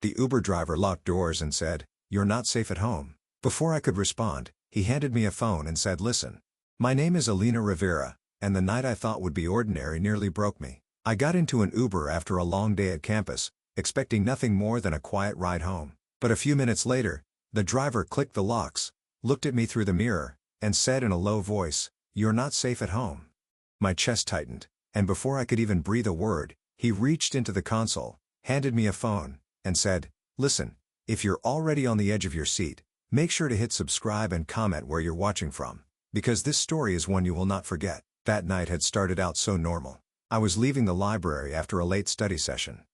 The Uber driver locked doors and said, "You're not safe at home." Before I could respond, he handed me a phone and said, "Listen. My name is Alina Rivera, and the night I thought would be ordinary nearly broke me. I got into an Uber after a long day at campus, expecting nothing more than a quiet ride home. But a few minutes later, the driver clicked the locks, looked at me through the mirror, and said in a low voice, 'You're not safe at home.'" My chest tightened, and before I could even breathe a word, he reached into the console, handed me a phone, and said, "Listen, if you're already on the edge of your seat, make sure to hit subscribe and comment where you're watching from, because this story is one you will not forget." That night had started out so normal. I was leaving the library after a late study session.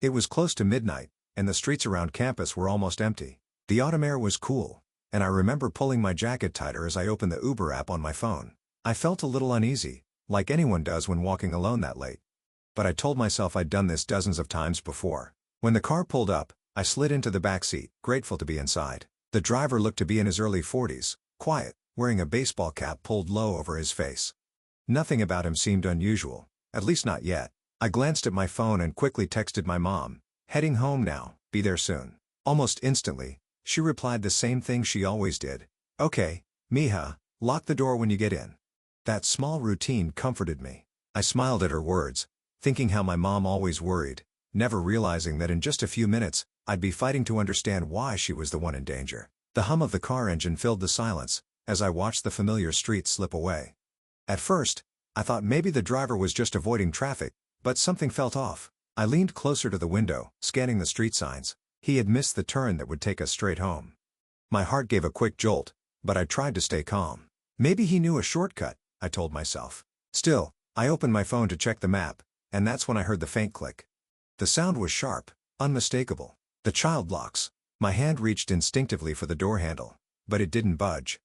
It was close to midnight, and the streets around campus were almost empty. The autumn air was cool, and I remember pulling my jacket tighter as I opened the Uber app on my phone. I felt a little uneasy, like anyone does when walking alone that late. But I told myself I'd done this dozens of times before. When the car pulled up, I slid into the back seat, grateful to be inside. The driver looked to be in his early 40s, quiet, wearing a baseball cap pulled low over his face. Nothing about him seemed unusual, at least not yet. I glanced at my phone and quickly texted my mom, "Heading home now, be there soon." Almost instantly, she replied the same thing she always did. "Okay, mija, lock the door when you get in." That small routine comforted me. I smiled at her words, thinking how my mom always worried, never realizing that in just a few minutes, I'd be fighting to understand why she was the one in danger. The hum of the car engine filled the silence, as I watched the familiar street slip away. At first, I thought maybe the driver was just avoiding traffic, but something felt off. I leaned closer to the window, scanning the street signs. He had missed the turn that would take us straight home. My heart gave a quick jolt, but I tried to stay calm. Maybe he knew a shortcut, I told myself. Still, I opened my phone to check the map, and that's when I heard the faint click. The sound was sharp, unmistakable. The child locks. My hand reached instinctively for the door handle, but it didn't budge.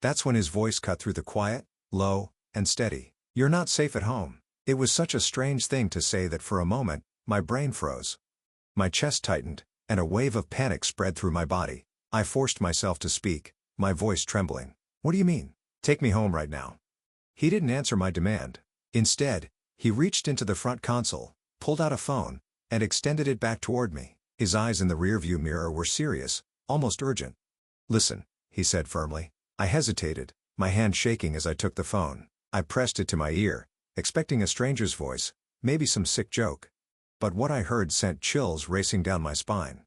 That's when his voice cut through the quiet, low, and steady. "You're not safe at home." It was such a strange thing to say that for a moment, my brain froze. My chest tightened, and a wave of panic spread through my body. I forced myself to speak, my voice trembling. "What do you mean? Take me home right now." He didn't answer my demand. Instead, he reached into the front console, pulled out a phone, and extended it back toward me. His eyes in the rearview mirror were serious, almost urgent. "Listen," he said firmly. I hesitated, my hand shaking as I took the phone. I pressed it to my ear, expecting a stranger's voice, maybe some sick joke. But what I heard sent chills racing down my spine.